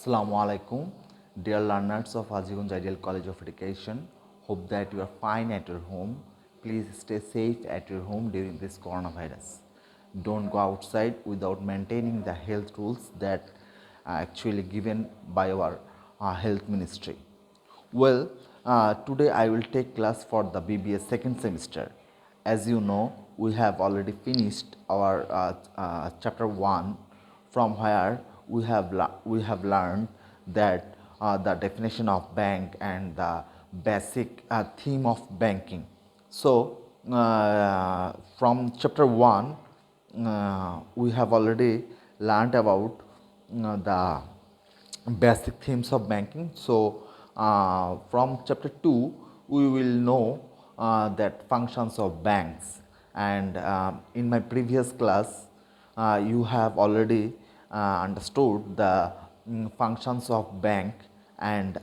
Assalamu alaikum, dear learners of Azigunj Ideal College of Education. Hope that you are fine at your home. Please stay safe at your home during this coronavirus. Don't go outside without maintaining the health rules that are actually given by our health ministry. Well, today I will take class for the BBA second semester. As you know, we have already finished our chapter 1, from where we have learned that the definition of bank and the basic theme of banking. So, from chapter 1, we have already learned about the basic themes of banking. So, from chapter 2, we will know that functions of banks. And in my previous class, you have already understood the functions of bank. And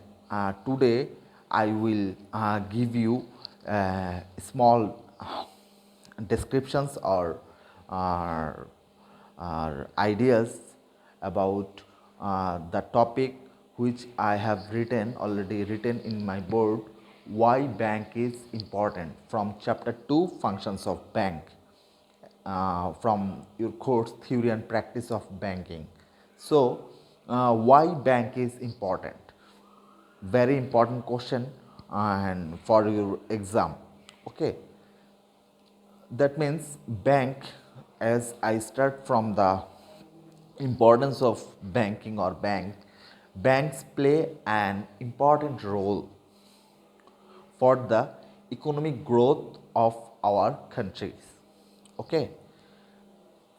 today, I will give you small descriptions or ideas about the topic which I have already written in my board, why bank is important, from chapter 2 functions of bank, from your course theory and practice of banking. So why bank is important? Very important question and for your exam. Okay, that means bank, as I start from the importance of banking or banks play an important role for the economic growth of our countries. Okay,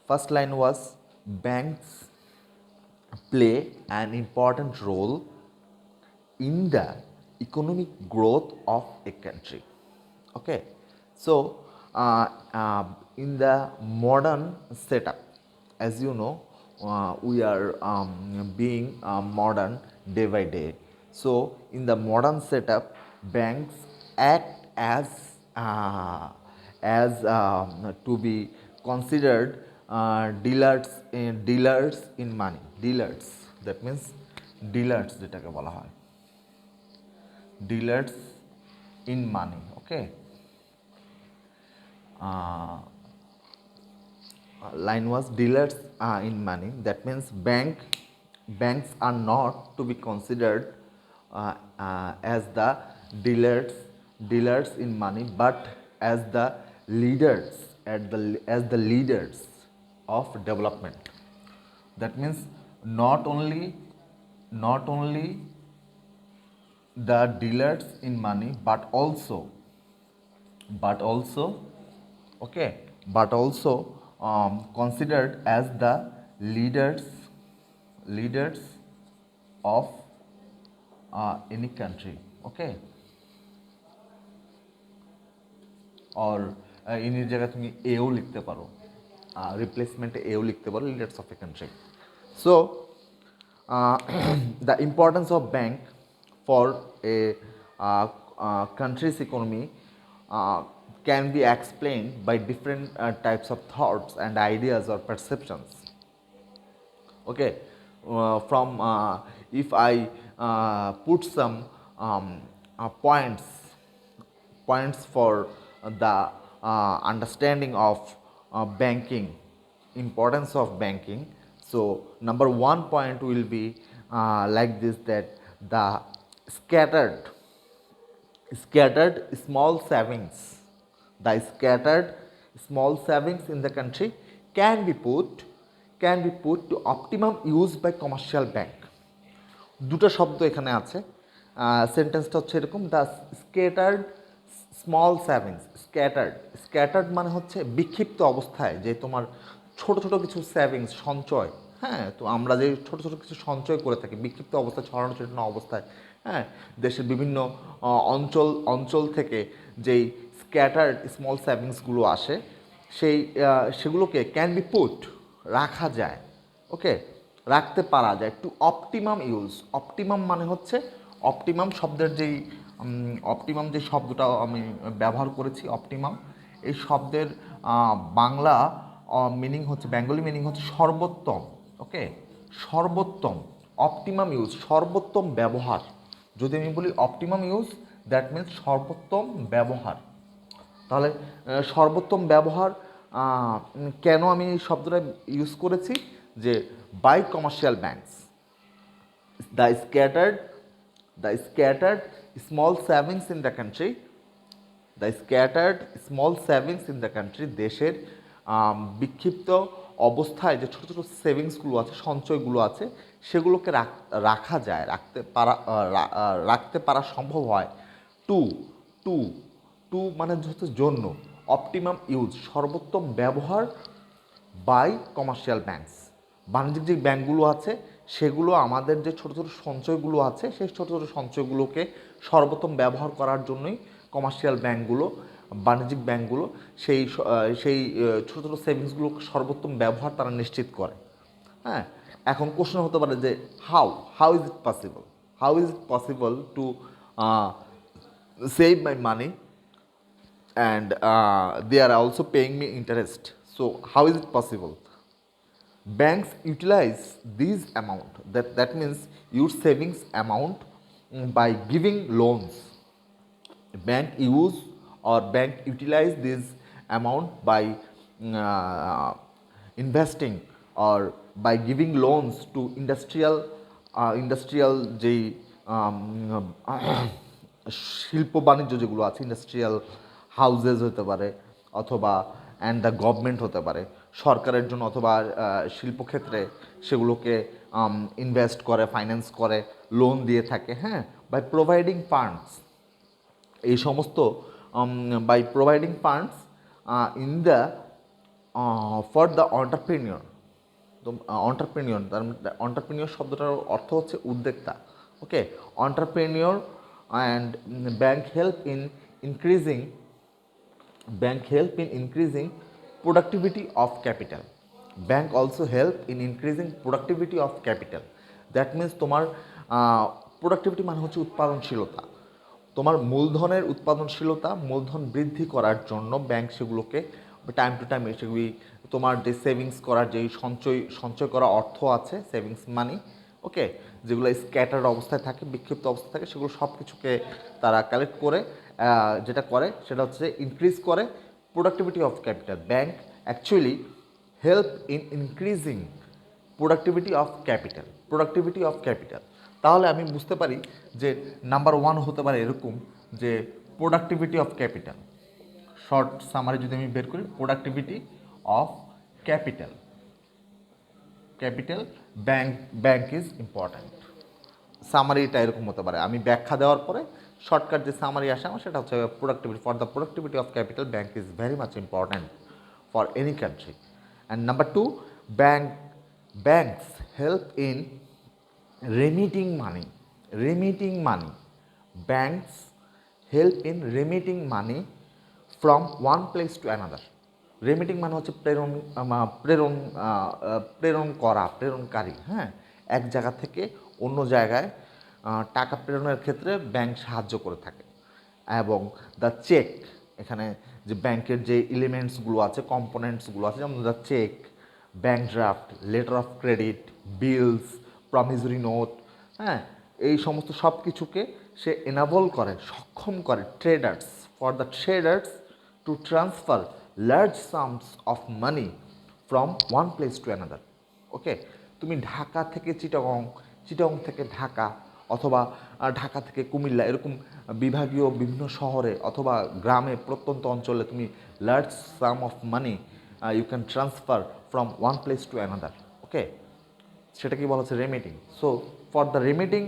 first line was banks play an important role in the economic growth of a country. Okay, so in the modern setup, as you know, we are being modern day by day. So in the modern setup, banks act as to be considered dealers in money. Dealers, that means dealers যেটাকে বলা হয়, dealers in money. Okay, line was dealers in money. That means banks are not to be considered as the dealers in money, but as the leaders, as the leaders of development. That means not only the dealers in money, but also okay, but also considered as the leaders of any country. Okay, or এর জায়গায় তুমি এও লিখতে পারো, রিপ্লেসমেন্টে এও লিখতে পারো, leaders of a country. So the importance of bank for a country's economy can be explained by different types of thoughts and ideas or perceptions. Okay, from if I put some points for the understanding of banking, importance of banking. So number 1 point will be like this, that the scattered small savings, the scattered small savings in the country can be put to optimum use by commercial bank. দুটো শব্দ এখানে আছে, সেন্টেন্সটা হচ্ছে এরকম, the scattered small savings. Scattered মানে হচ্ছে বিক্ষিপ্ত অবস্থায়, যে তোমার ছোট ছোট কিছু সেভিংস, সঞ্চয়. হ্যাঁ, তো আমরা যে ছোট ছোট কিছু সঞ্চয় করে থাকি বিক্ষিপ্ত অবস্থায়, ছড়ানো ছিটানো অবস্থায়, হ্যাঁ, দেশের বিভিন্ন অঞ্চল থেকে যেই স্ক্যাটার্ড স্মল সেভিংসগুলো আসে, সেগুলোকে ক্যান বি পুট, রাখা যায়. ওকে, রাখতে পারা যায় টু অপটিমাম ইউজ. অপটিমাম মানে হচ্ছে, অপটিমাম শব্দের যে শব্দটা আমি ব্যবহার করেছি, অপটিমাম, এই শব্দের বাংলা মিনিং হচ্ছে, বেঙ্গলি মিনিং হচ্ছে সর্বোত্তম. ওকে, সর্বোত্তম অপটিমাম ইউজ, সর্বোত্তম ব্যবহার। যদি আমি বলি অপটিমাম ইউজ, দ্যাট মিনস সর্বোত্তম ব্যবহার। তাহলে সর্বোত্তম ব্যবহার কেন আমি এই শব্দটা ইউজ করেছি, যে by commercial banks the scattered the scattered small savings in the country, the scattered small savings in the country, দেশের বিক্ষিপ্ত অবস্থায় যে ছোটো ছোটো সেভিংসগুলো আছে, সঞ্চয়গুলো আছে, সেগুলোকে রাখা যায়, রাখতে পারা সম্ভব হয়। টু টু টু মানে হচ্ছে জন্য, অপটিমাম ইউজ সর্বোত্তম ব্যবহার, বাই কমার্শিয়াল ব্যাংকস, বাণিজ্যিক যে ব্যাংকগুলো আছে সেগুলো আমাদের যে ছোটো ছোটো সঞ্চয়গুলো আছে সেই ছোটো ছোটো সঞ্চয়গুলোকে সর্বোত্তম ব্যবহার করার জন্যই কমার্শিয়াল ব্যাংকগুলো, বাণিজ্যিক ব্যাংকগুলো সেই ছোটো ছোটো সেভিংসগুলোকে সর্বোত্তম ব্যবহার তারা নিশ্চিত করে। হ্যাঁ, এখন কোশ্চেন হতে পারে যে how is it possible, how is it possible to save my money and they are also paying me interest, so how is it possible? Banks utilize this amount, that means your savings amount, by giving loans. Bank use or bank utilize this amount by investing or by giving loans to industrial যেই শিল্প বাণিজ্য যেগুলো আছে, industrial houses হতে পারে, অথবা and the government হতে পারে, সরকারের জন্য, অথবা শিল্পক্ষেত্রে সেগুলোকে ইনভেস্ট করে, ফাইন্যান্স করে, লোন দিয়ে থাকে। হ্যাঁ, বাই প্রোভাইডিং ফান্ডস, এই সমস্ত by providing funds in the for the entrepreneur. তো অন্টারপ্রেনিয়র, তার অন্টারপ্রেনিয়র শব্দটার অর্থ হচ্ছে উদ্যোক্তা। Okay, entrepreneur and bank help in increasing productivity of capital. Bank also help in increasing productivity of capital. That means তোমার productivity মানে হচ্ছে উৎপাদনশীলতা, তোমার মূলধনের উৎপাদনশীলতা, মূলধন বৃদ্ধি করার জন্য ব্যাংক সেগুলোকে টাইম টু টাইম সেগুলি, তোমার যে সেভিংস করার যেই সঞ্চয় করা অর্থ আছে, সেভিংস মানি, ওকে, যেগুলো স্ক্যাটার্ড অবস্থায় থাকে, বিক্ষিপ্ত অবস্থায় থাকে, সেগুলো সব কিছুকে তারা কালেক্ট করে যেটা করে সেটা হচ্ছে ইনক্রিজ করে productivity of capital. Bank actually help in increasing productivity of capital. তাহলে আমি বুঝতে পারি যে নাম্বার 1 হতে পারে এরকম, যে productivity of capital. Short summary যদি আমি বের করি, productivity of capital, bank is important. সামারিটা এরকম হতে পারে, আমি ব্যাখ্যা দেওয়ার পরে শর্টকাট যে সামারি আসে আমার, সেটা হচ্ছে productivity, for the productivity of capital bank is very much important for any country. And number 2, banks help in remitting money. Banks help in remitting money from one place to another. রেমিটিং মানে হচ্ছে প্রেরণ করা, প্রেরণকারী। হ্যাঁ, এক জায়গা থেকে অন্য জায়গায় টাকা প্রেরণের ক্ষেত্রে ব্যাংক সাহায্য করে থাকে। এবং দ্য চেক, এখানে যে ব্যাংকের যে এলিমেন্টসগুলো আছে, কম্পোনেন্টসগুলো আছে, যেমন the cheque, bank draft, letter of credit, bills, promissory note, হ্যাঁ, এই সমস্ত সব কিছুকে সে এনাবল করে, সক্ষম করে for the traders to transfer large sums of money from one place to another. Okay, তুমি ঢাকা থেকে চিটাগং থেকে ঢাকা, অথবা ঢাকা থেকে কুমিল্লা, এরকম বিভাগীয় বিভিন্ন শহরে অথবা গ্রামে, প্রত্যন্ত অঞ্চলে তুমি large sum of money you can transfer from one place to another. Okay, সেটাকে বলা হচ্ছে remitting. So for the remitting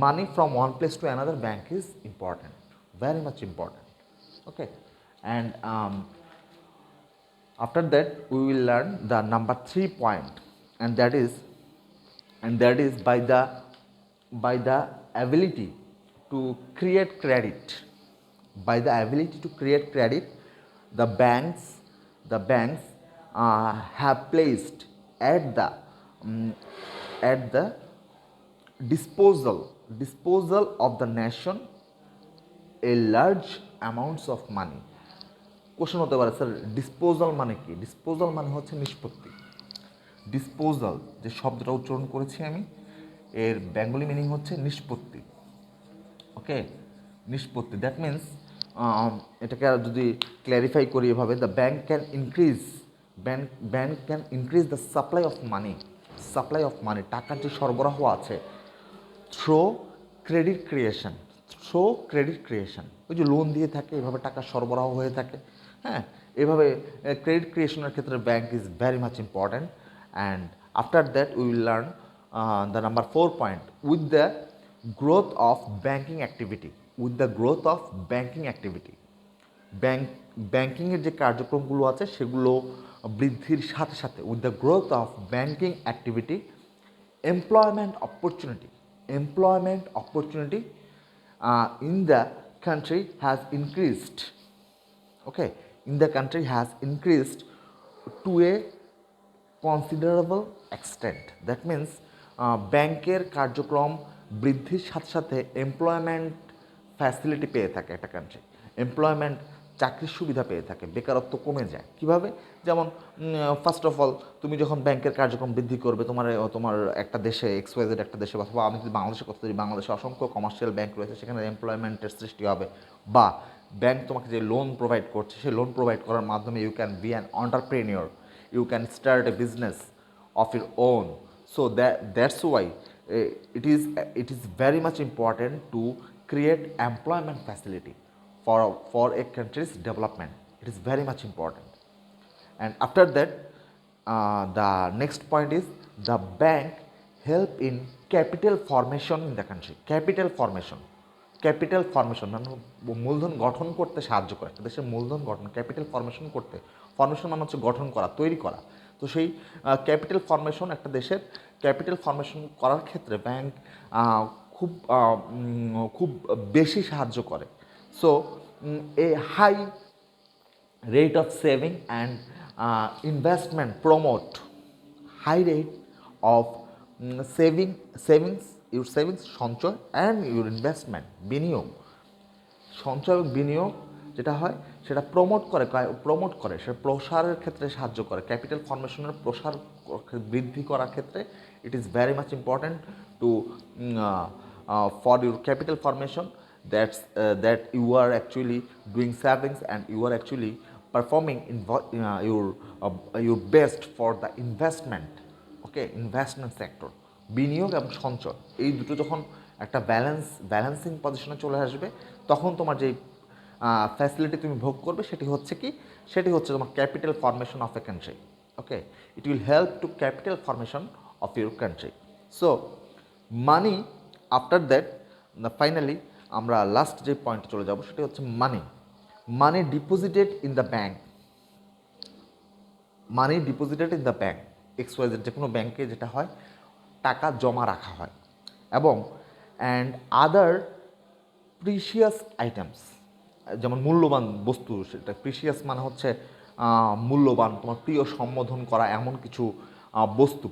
money from one place to another, bank is important, very much important. Okay, and after that we will learn the number 3 point, and that is by the ability to create credit. By the ability to create credit, the banks have placed at the disposal of the nation a large amounts of money. Question হতে পারে, sir disposal মানে কি? Disposal মানে হচ্ছে নিষ্পত্তি। Disposal যে শব্দটা উচ্চারণ করেছি আমি, এর বেঙ্গলি মিনিং হচ্ছে নিষ্পত্তি। ওকে, নিষ্পত্তি, দ্যাট মিন্স এটাকে আর যদি ক্ল্যারিফাই করি এভাবে, the bank can increase, bank can increase the supply of money, টাকার যে সরবরাহ আছে, থ্রো ক্রেডিট ক্রিয়েশন, ওই যে লোন দিয়ে থাকে, এভাবে টাকা সরবরাহ হয়ে থাকে। হ্যাঁ, এভাবে ক্রেডিট ক্রিয়েশনের ক্ষেত্রে bank is very much important. And after that we will learn the number 4 point, with the growth of banking activity, ব্যাংকিংয়ের যে কার্যক্রমগুলো আছে সেগুলো বৃদ্ধির সাথে সাথে, with the growth of banking activity, employment opportunity in the country has increased. Okay, in the country has increased to a considerable extent. That means ব্যাংকের কার্যক্রম বৃদ্ধির সাথে সাথে এমপ্লয়মেন্ট ফ্যাসিলিটি পেয়ে থাকে একটা কান্ট্রি, এমপ্লয়মেন্ট চাকরির সুবিধা পেয়ে থাকে, বেকারত্ব কমে যায়। কিভাবে? যেমন ফার্স্ট অফ অল, তুমি যখন ব্যাংকের কার্যক্রম বৃদ্ধি করবে তোমার একটা দেশে, এক্সওয়াইজেড একটা দেশে, অথবা আমি যদি বাংলাদেশের কথা বলি, বাংলাদেশে অসংখ্য কমার্শিয়াল ব্যাংক রয়েছে, সেখানে এমপ্লয়মেন্টের সৃষ্টি হবে। বা ব্যাংক তোমাকে যে লোন প্রোভাইড করছে, সেই লোন প্রোভাইড করার মাধ্যমে you can be an entrepreneur, you can start a business of your own. So that's why it is very much important to create employment facility for a country's development. It is very much important. And after that, the next point is the bank help in capital formation in the country. Capital formation মানে মূলধন গঠন করতে সাহায্য করে, একটা দেশের মূলধন গঠন, ক্যাপিটাল ফর্মেশন করতে, ফর্মেশন মানে হচ্ছে গঠন করা, তৈরি করা। তো সেই ক্যাপিটাল ফর্মেশন, একটা দেশের ক্যাপিটাল ফর্মেশন করার ক্ষেত্রে ব্যাংক খুব খুব বেশি সাহায্য করে। So a high rate of saving and investment promote high rate of your savings সঞ্চয় and your investment বিনিয়োগ, সঞ্চয় এবং বিনিয়োগ যেটা হয় সেটা প্রমোট করে সেটা প্রসারের ক্ষেত্রে সাহায্য করে, ক্যাপিটাল ফর্মেশনের প্রসার বৃদ্ধি করার ক্ষেত্রে it is very much important to for your capital formation, that you are actually doing savings and you are actually performing your best for the investment. Okay, investment sector, বিনিয়োগ এবং সঞ্চয়, এই দুটো যখন একটা ব্যালেন্সিং পজিশনে চলে আসবে, তখন তোমার যেই ফ্যাসিলিটি তুমি ভোগ করবে সেটি হচ্ছে তোমার capital formation of a country. Okay, it will help to capital formation of your country. So money, after that finally আমরা লাস্ট যে পয়েন্টে চলে যাব সেটি হচ্ছে money deposited in the bank, XYZ যে কোনো ব্যাংকে যেটা হয়, টাকা জমা রাখা হয়, এবং অ্যান্ড আদার প্রিশিয়াস আইটেমস, যেমন মূল্যবান বস্তু, সেটা প্রিশিয়াস মানে হচ্ছে মূল্যবান, তোমার প্রিয় সম্বোধন করা এমন কিছু বস্তু,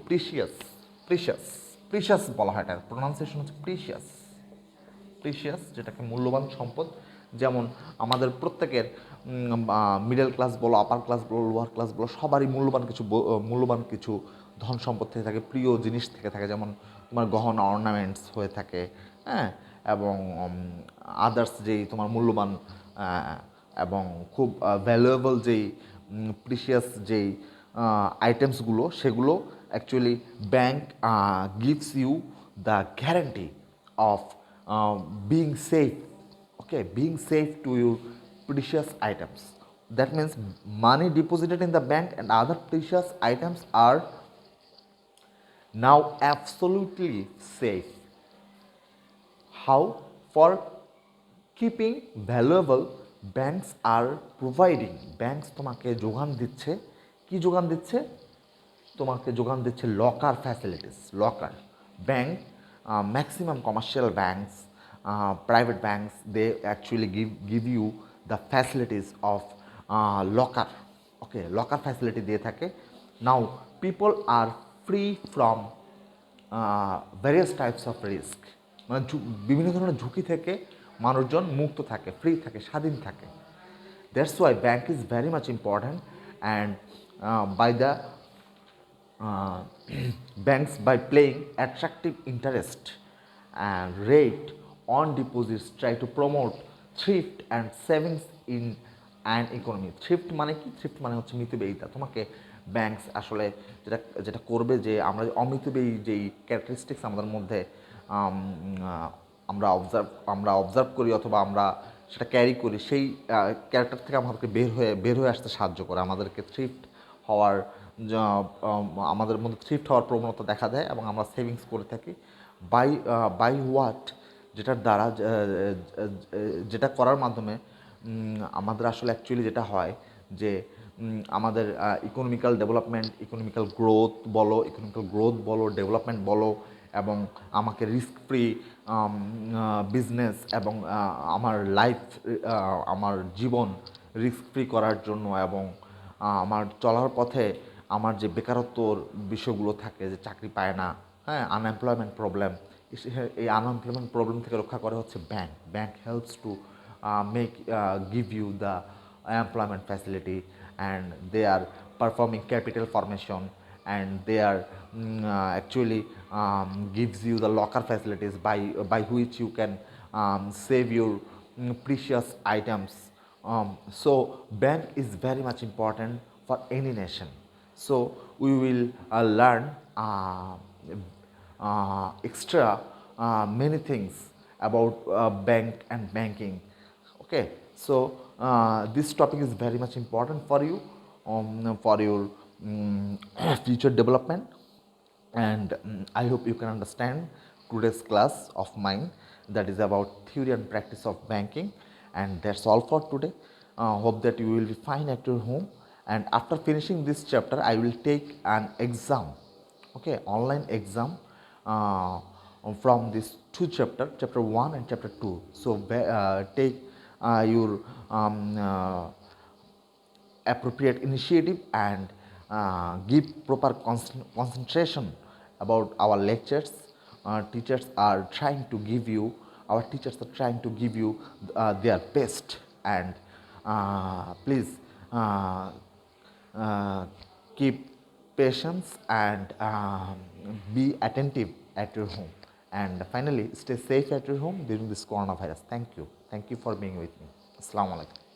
প্রিশিয়াস বলা হয়, এটার প্রোনাউন্সিয়েশন হচ্ছে প্রিশিয়াস, যেটাকে মূল্যবান সম্পদ। যেমন আমাদের প্রত্যেকের মিডল ক্লাস বলো, আপার ক্লাস বলো, লোয়ার ক্লাস বলো, সবারই মূল্যবান কিছু ধন সম্পদ থেকে থাকে, প্রিয় জিনিস থেকে থাকে, যেমন তোমার গহনা, অর্নামেন্টস হয়ে থাকে, হ্যাঁ, এবং আদার্স যেই তোমার মূল্যবান এবং খুব ভ্যালুয়েবল যেই প্রিশিয়াস যেই আইটেমসগুলো, সেগুলো actually bank gives you the guarantee of being safe, okay, being safe to your precious items. That means money deposited in the bank and other precious items are now absolutely safe. How? For keeping valuable, banks are providing, banks তোমাকে যোগান দিচ্ছে, কি যোগান দিচ্ছে? তোমাকে যোগান দিচ্ছে locker facilities, locker. Bank, maximum commercial banks, private banks, they actually give you the facilities of locker. Okay, locker facility দিয়ে থাকে। Now people are free from various types of risk, মানে বিভিন্ন ধরনের ঝুঁকি থেকে মানুষজন মুক্ত থাকে, ফ্রি থাকে, স্বাধীন থাকে। That's why bank is very much important, and by the uh, banks by playing attractive interest and rate on deposits try to promote thrift and savings in an economy. Thrift মানে কি? Thrift মানে হচ্ছে মিতব্যয়িতা। তোমাকে banks আসলে যেটা যেটা করবে যে আমরা অমিতব্যয়ী যেই ক্যারেক্টারিস্টিক্স আমাদের মধ্যে আম, আহ, আমরা অবজার্ভ করি অথবা আমরা সেটা ক্যারি করি, সেই ক্যারেক্টার থেকে আমাদেরকে বের হয়ে আসতে সাহায্য করে, আমাদেরকে থ্রিফট হওয়ার আমাদের মধ্যে থ্রিফট হওয়ার প্রবণতা দেখা দেয় এবং আমরা সেভিংস করে থাকি। বাই বাই হোয়াট, যেটার দ্বারা যেটা করার মাধ্যমে আমাদের আসলে অ্যাকচুয়ালি যেটা হয় যে আমাদের ইকোনমিক্যাল গ্রোথ বলো, ডেভেলপমেন্ট বলো, এবং আমাকে রিস্ক ফ্রি বিজনেস এবং আমার জীবন রিস্ক ফ্রি করার জন্য, এবং আমার চলার পথে আমার যে বেকারত্বর বিষয়গুলো থাকে, যে চাকরি পায় না, হ্যাঁ, আনএমপ্লয়মেন্ট প্রবলেম, এই আনএমপ্লয়মেন্ট প্রবলেম থেকে রক্ষা করে হচ্ছে bank. Bank helps to give you the employment facility, and they are performing capital formation, and they are actually gives you the locker facilities by which you can save your precious items. So bank is very much important for any nation. So we will learn extra many things about bank and banking. Okay, so this topic is very much important for your future development, and I hope you can understand today's class of mine, that is about theory and practice of banking. And that's all for today. Hope that you will be fine at your home, and after finishing this chapter I will take an exam, okay, online exam, uh, from these two chapter 1 and chapter 2. So take your appropriate initiative and give proper concentration about our lectures. Teachers are trying to give you Our teachers are trying to give you their best, and please uh, keep patience and be attentive at your home, and finally stay safe at your home during this coronavirus. Thank you for being with me. Assalamu alaikum.